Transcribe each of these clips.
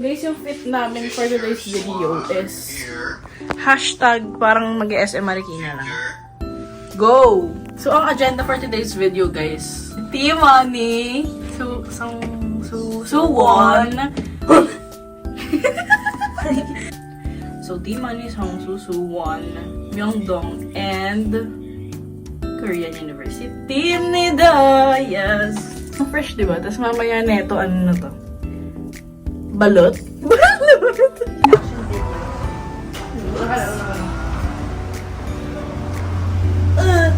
Guys, yung fit namin for today's video is hashtag parang mag-SM Marikina lang. Go! So, ang agenda for today's video, guys, Team Money, Suwon, so Team Money, Songsu, Suwon, Myeongdong, and Korean University. Team Nida! Yes! Ang fresh, diba? Tapos mamaya neto, ano na to? Balot? Balot!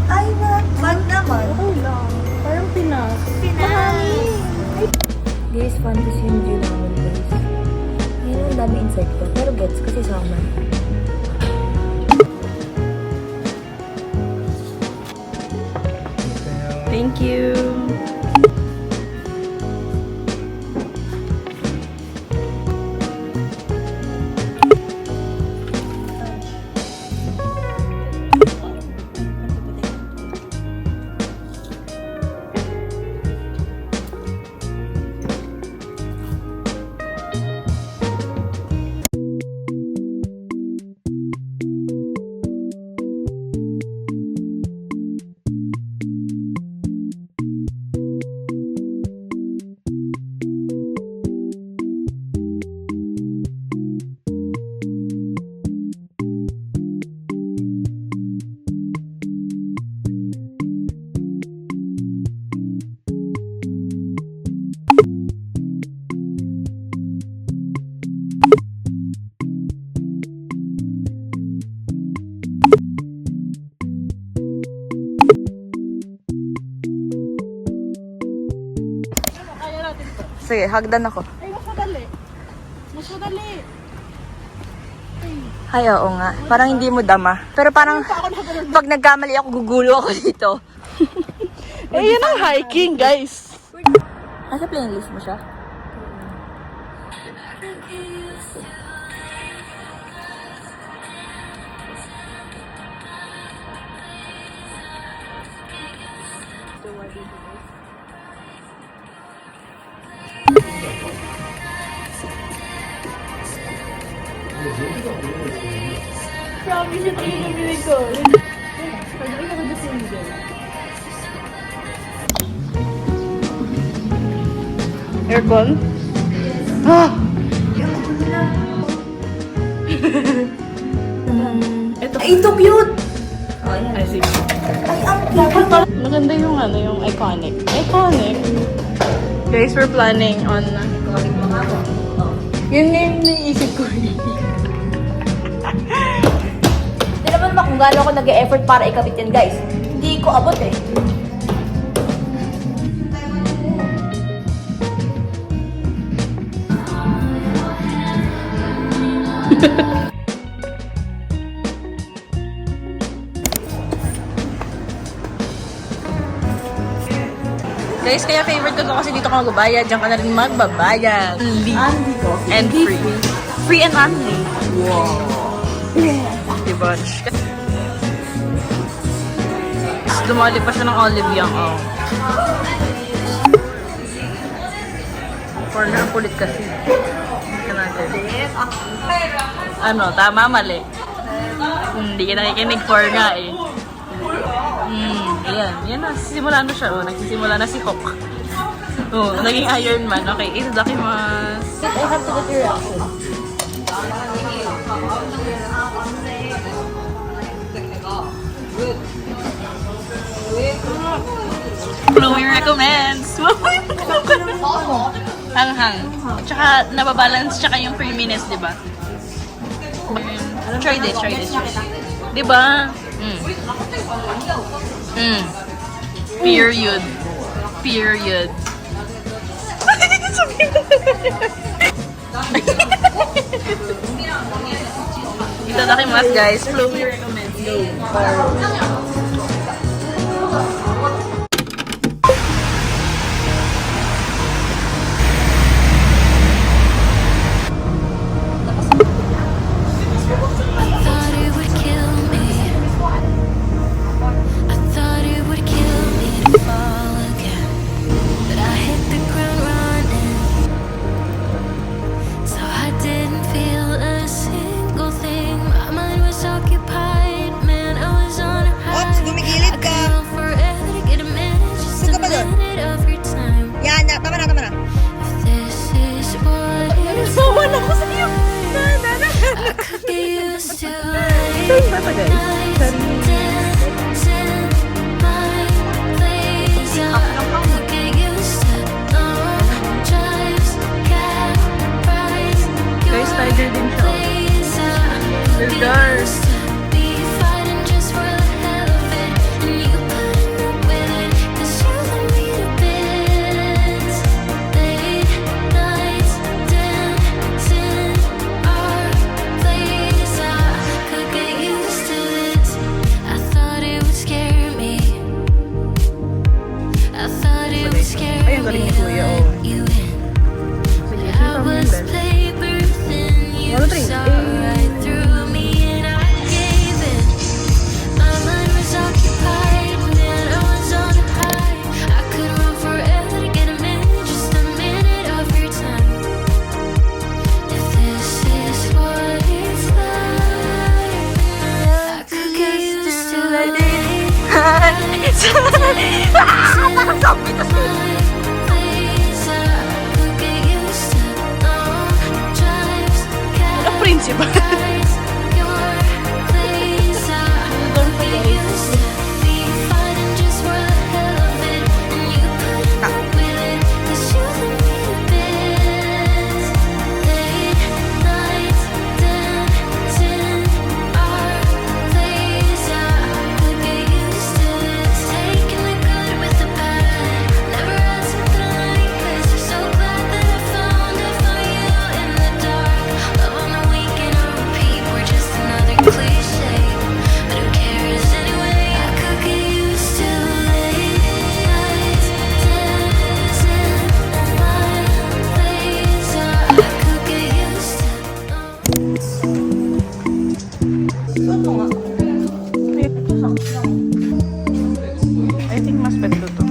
Ay na, wag naman. Okay lang. Parang Pinas. Guys, fantasy yung view namin, guys. Ngayon ang dami insect ko. Pero gets kasi summer. Thank you. Sige, hagdan ako. Ay, mas madali. Mas madali. Ay, oo nga. Parang hindi mo dama. Pero parang pag nagkamali ako, gugulo ako dito. Eh, yun ang hiking, guys. Nasa playlist mo siya? Promise ito yung nabili ko. Pag-uwi ako na single. Aircon? Ah! Ito. Ay, ito cute! Ay, sige. Ay, ang cute! Maganda yung ano, yung iconic. Iconic. Guys, we're planning on... Yun yung naisip ko rin. Hindi naman ba kung gano'n ako nag-e-effort para ikabit yan, guys. Hindi ko abot eh. Guys, kaya favorite ko to kasi dito ka magbabayad. Diyan ka na rin magbabayad. And free. Free and only. Wow. Diba? Dumali pa siya ng olive yung corner ang kulit kasi. Ito natin. Ano, tama, mali. Hindi ka nakikinig for nga eh. Ayan. Yan na. Simula na siya. Nagsisimula na si Hawk. Naging Iron Man. Okay. Itadakimasu. I have to get your reaction. Chloe recommends. Hanghang. Tsaka nababalance tsaka yung creaminess, di ba? Try this. Di ba? Period. Period. Itadakimasu guys. Chloe recommends you. Thought it would kill me. I thought it would kill me to fall again. But I hit the ground running. So I didn't feel a single thing. My mind was occupied. Man, I was on a high. Ops, gumigilid I ka. could go forever to get a minute, just Saan a ka ba dun? minute of your time. Yan, tama na, tama na. If this is what it's like, I could get used to late nights dancing my place. I could get used to long drives, cab rides, Guys, tiger din siya. place. I could get used to be fighting just for the hell of it, and you putting up with it 'cause you let me to bits. Late nights dancing our place. I could get used to this. I thought it would scare me. I thought it would scare Ay, ang galing me ni to Kuya, let oh. you in. Sige, I was sino paper thin, you Ano, Trin? saw right through me and I gave in. My mind was occupied, man, I was on a high. I could run forever to get a minute, just a minute of your time. If this is what it's like, I could get used to it. Principal. Cliche, but who cares anyway? I could get used to late nights dancing my place. I could get used to. I think mas beto to.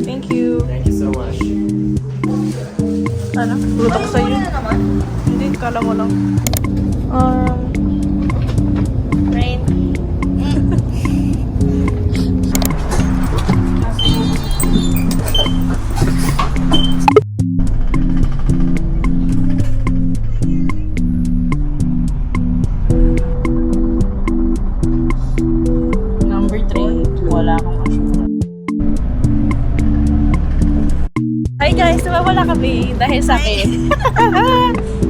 Thank you. Thank you so much. Ano? Lutok sa'yo. Hindi, kala mo lang. Rain. Number 3. Wala akong assurance. Hi guys! Nawawala kami dahil sa akin.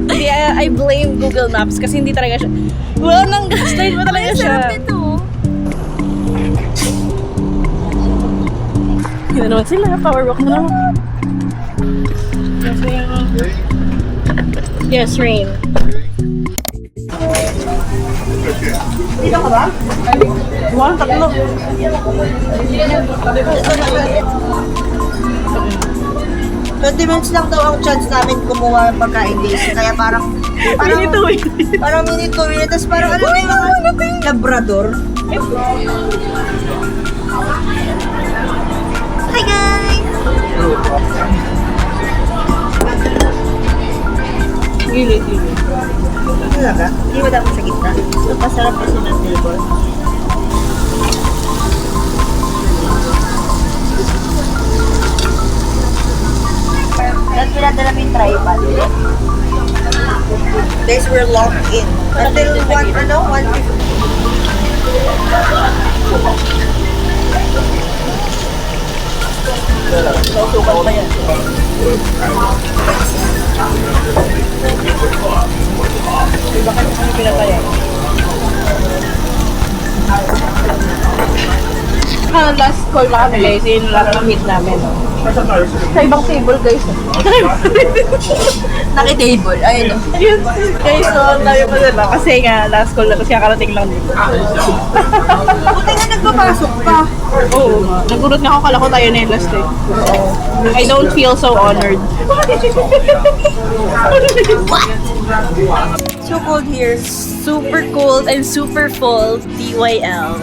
Hindi, I blame Google Maps kasi hindi talaga siya. Wow, nang gaslight mo talaga siya. Yun na naman sila. Power walk na naman. Yes, Rain. Dito ka ba? One, tatlo. 20 minutes lang daw ang chance namin kumuha ng pagkain days. Kaya parang Minute wait. parang minute to minute. Tapos parang alam mo yung mga labrador. Hi guys! Gilid. Talaga? Hindi ba dapat sa gitna? Ito pasarap kasi ng table. At pinadala mo yung tripod. Days were locked in. Until 1:50. Nausukan pa yan. Bakit kami pinapaya? call na kami guys. Yun lang ang meet namin. Sa ibang table guys. Naki-table. Ayun o. Yun, guys, so ang dami pa sila. Kasi nga, last call na. Kasi kakarating lang dito. Buti nga nagpapasok pa. Oo. Nagulat nga ako. Kala ko tayo na yung last day. I don't feel so honored. So cold here. Super cold and super full. TYL.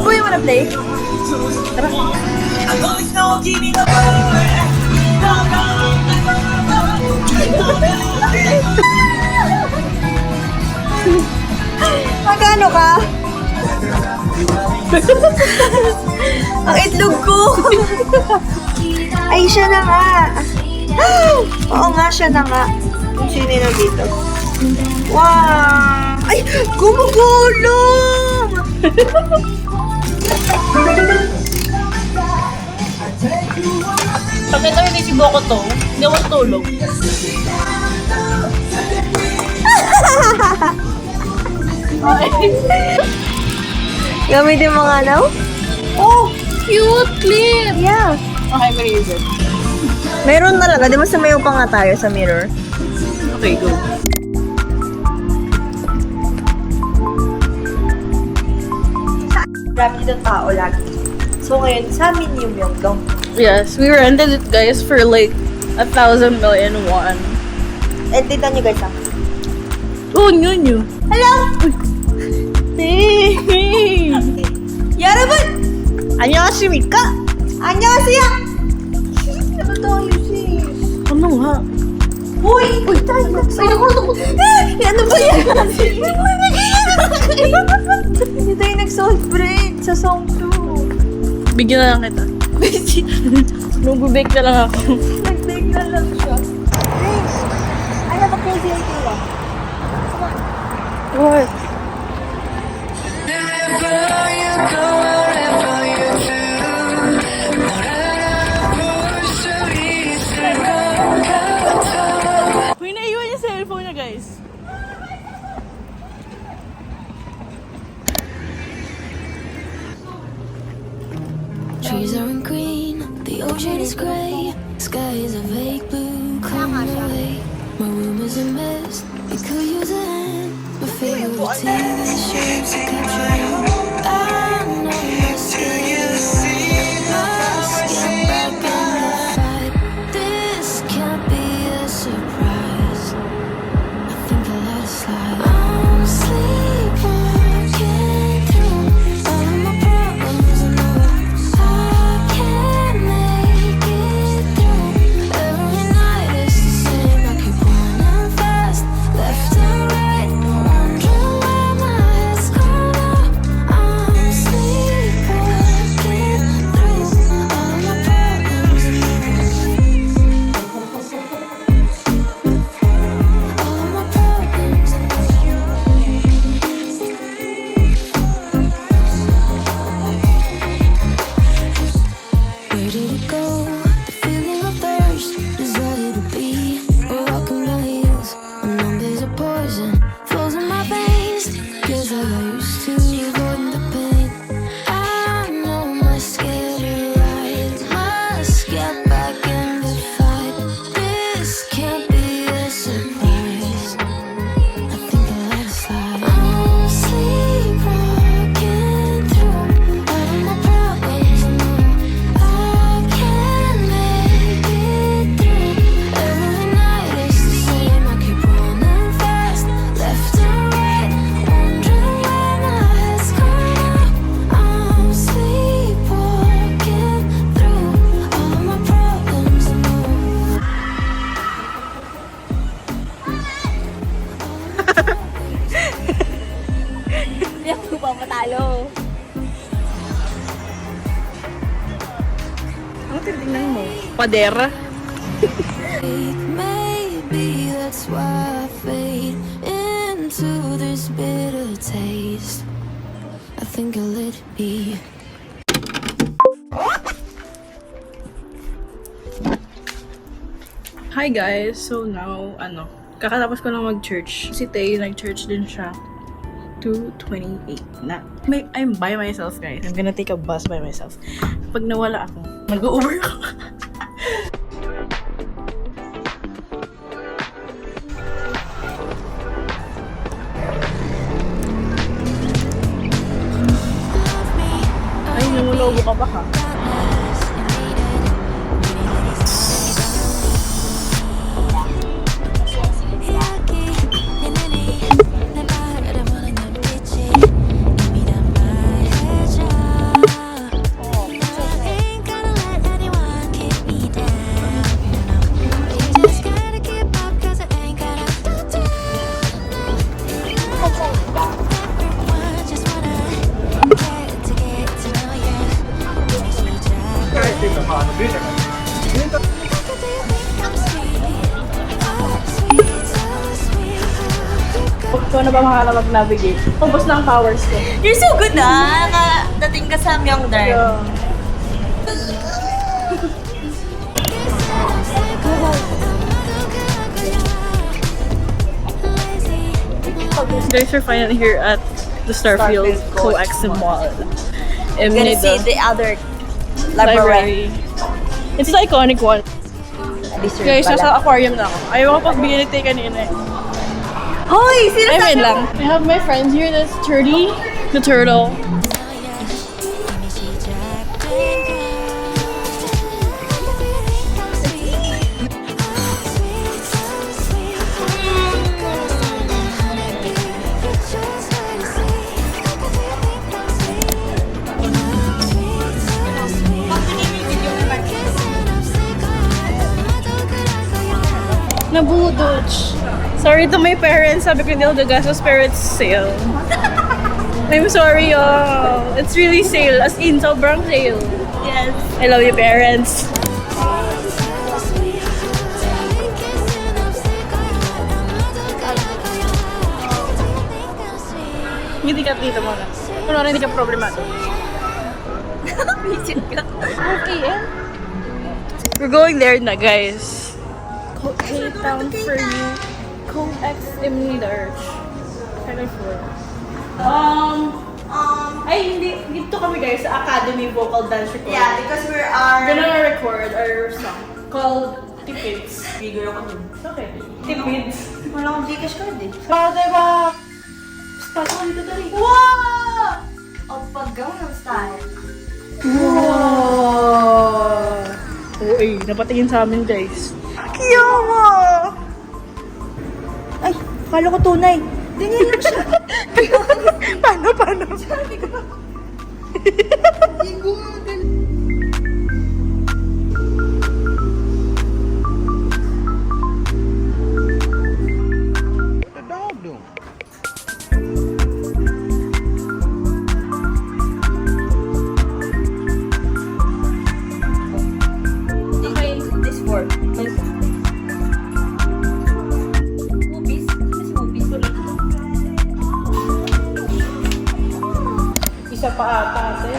Who you wanna play? Magkano ka? Ang itlog ko! Ay, siya na nga. Oo nga, siya na nga. Kung sino na dito. Wow! Ay, gumugulong! Pag ito yung si Boko to, hindi ako tulog. Gamitin mo nga now? Oh! Cute clip! Yeah. Okay, I'm gonna use it. Meron talaga. Di ba sumayaw pa nga tayo sa mirror? Okay, go. Marami dito tao lagi. So ngayon, sa amin yung Myeongdong. Yes, we rented it guys for like 1,000 million won. And tignan nyo guys ah. Oh, nyo. Hello! Hey! 여러분! 안녕하십니까? 안녕하세요! Ano tayo sis? Ano nga? Uy! Uy, tayo nagsayo. Ano ba yan? Hindi tayo nag-salt break sa song 2. Bigyan na lang kita. Nag-bake na lang ako. Nag-break na lang siya. Grace, I have a crazy idea. What? Uy, naiwan yung cellphone niya, guys. Trees aren't green, the ocean is gray, sky is a vague blue. Come away. My room is a mess. It could use a hand. My favorite TV shows to capture you. I know my skin. Must get back in the fight. This can't be a surprise. I think I let it slide. I'm sleepwalking through all of my problems and I can't make it through. Every night it's the same. I keep running fast, left and right, wondering where my head's gone. I'm sleepwalking through all of my problems and all of my problems and where did it go? The feeling of thirst, desire to be. We're walking down hills, unknown days of poison flows in my veins. Guess I got used to avoiding the pain. I know my scared right. Must get back in the fight. This can't be a surprise. I think I let it slide. I'm sleepwalking through all of my problems and I can't make it through. Every night it's the same. I keep running fast, left and right, wondering where my head's gone. I'm sleepwalking through all of my problems and Hindi ako papatalo. Ano titignan mo? Padera? maybe that's why I fade into this bitter taste. I think I'll let it be. Hi guys! So now, kakatapos ko lang mag-church. Si Tay, nag-church din siya. 2:28 na. I'm by myself, guys. I'm gonna take a bus by myself. Pag nawala ako, mag-Uber ako. Ay, numulogo ka ba ha? Ikaw na ba makakala mag-navigate? Ubus na ang powers ko. You're so good ah! Nakadating ka sa Myeongdong. Yeah. Guys, we're finally here at the Starfield Coexim Mall. I'm gonna see the other library. It's the iconic one. Dessert Guys, pala. nasa aquarium na ako. Ayaw ko pag-BNT kanina eh. Hoy! Sino Ay, wait tayo? lang. I have my friends here. That's Turdy, the turtle. Nabudoch. Sorry to my parents. Sabi ko hindi ako gagastos pero it's sale. I'm sorry, y'all. It's really sale. As in, sobrang sale. Yes. I love you, parents. Hindi ka dito muna. Kung hindi ka problemado. Okay, eh? We're going there na, guys. K-Town for you. Coexim Lurch. Second floor. Ay, hindi. Dito kami, guys, sa Academy Vocal Dance Recording. Yeah, because we're We're gonna record our song called Tipids. Figure ako dun. Okay. Tipids. Wala akong Gcash card eh. Diba? Pasok ka dito dali. Wow! O paggaw ng style. Wow! Oo, napatingin sa amin, guys. Kiyawa! Ay, kala ko tunay. Ganyan lang siya. Paano? Sabi ko. Hindi ko magaling. The dog doing? This for. Movies? Kasi movies ko lang. Isa pa ata, eh.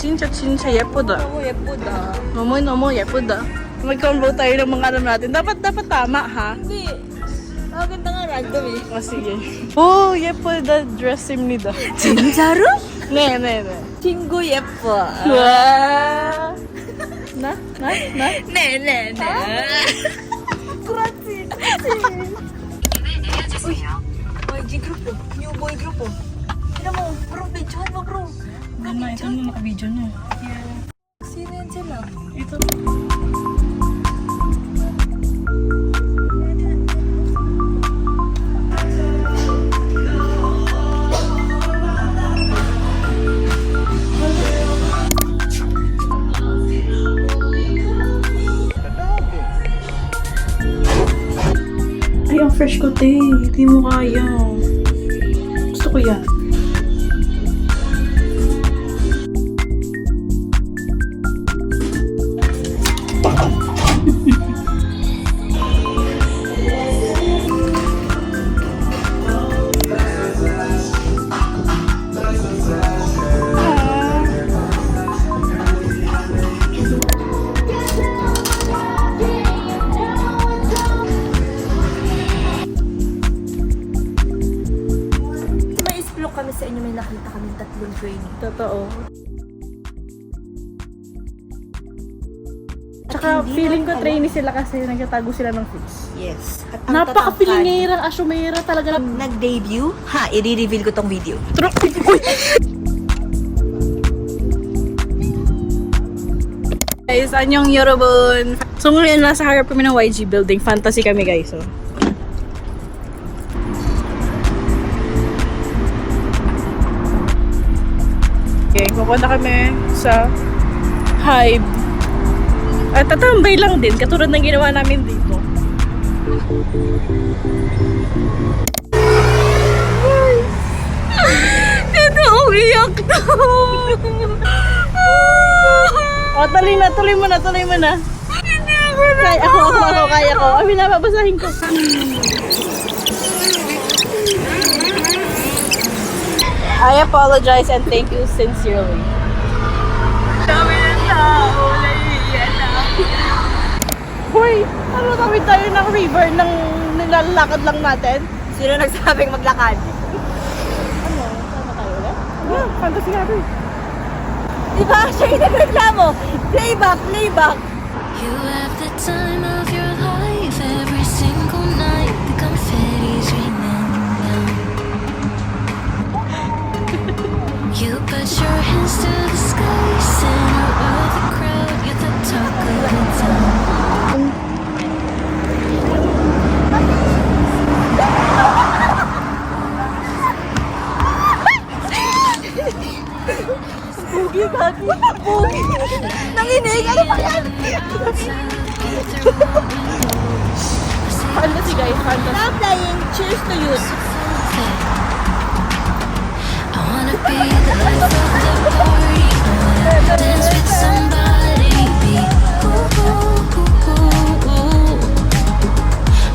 진짜 예쁘다. Ako, 예쁘다. 너무 예쁘다. Mag-combo tayo ng mga alam natin. Dapat tama, ha? Hindi. Maganda nga random eh. O, sige. Oh, 예쁘다. 드레스입니다. 진짜로? 네. 친구 예뻐. 와. 나? 네네네. 그렇지. Uy, G-Grupo. New boy grupo. Tignan mo, bro, videohan mo, bro. ito na naka-video na. Sino yan sila? Ito. The dog doing? Ay, ang fresh ko, te. Hindi mo kaya. Gusto ko yan. kami sa inyo may nakita kami 3 trainee. Totoo. At Tsaka hindi feeling ko lang trainee sila kasi nagtatago sila ng face. Yes. At ang Napaka-pilingera, asyumera talaga. Nag-debut? Ha, i-reveal ko tong video. Guys, anyong yorobon. So ngayon nasa harap kami ng YG building. Fantasy kami guys. So. Okay, pupunta kami sa Hive. At tatambay lang din, katulad ng ginawa namin dito. Ito, umiyak to! O, tuloy mo na. Hindi ako na. Kaya ko. Ay, binababasahin ko. I apologize and thank you sincerely. Dami ng tao, naiiyan na. Hoy, ano kami tayo ng river nang nilalakad lang natin? Sino nagsabing maglakad? Ano? Sama tayo ulit? Ano? Fantasy nga rin. Diba? Siya yung nagreklamo. Playback. You have the time of your life every single night. The confetti's raining down. You put your hands to the sky, center of the crowd. You're the talk of the town. Nanginig! Ano ba yan? Fantasy guys, fantasy. Stop lying. Cheers to you. I wanna be the life of the party. I wanna dance with somebody. Be ooh, ooh, ooh, ooh, ooh.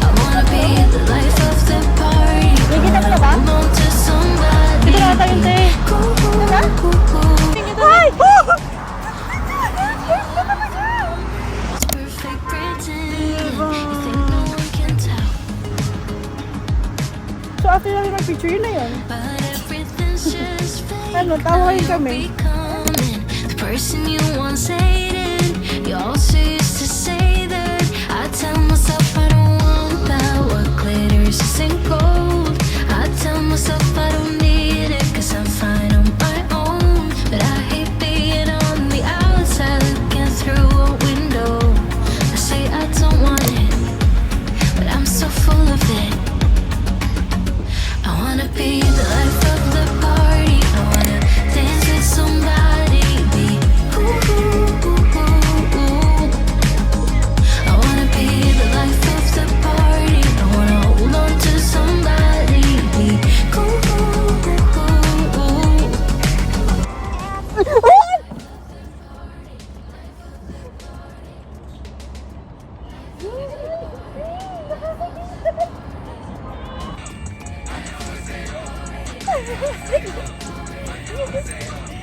I wanna be the life of the party. I wanna hold on to somebody. Dito na tayo, te. Ooh, ooh, ooh, ooh. It's perfect pretend. You think no one can tell, So after namin mag-picture, yun na yun. but everything's just fake. Ano, tawahin kami. Becoming the person you once hated. You also used to say that. I tell myself I don't want that. What glitters isn't gold. I tell myself I don't need it, 'cause I'm fine on my own. But I hate being on the outside looking through a window. I say I don't want it, but I'm so full of it. I wanna be the life of the party. I wanna dance with somebody. Be ooh, ooh, ooh, ooh, ooh. I wanna be the life of the party. I wanna hold on to somebody. Be ooh, ooh, ooh, ooh.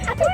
Ako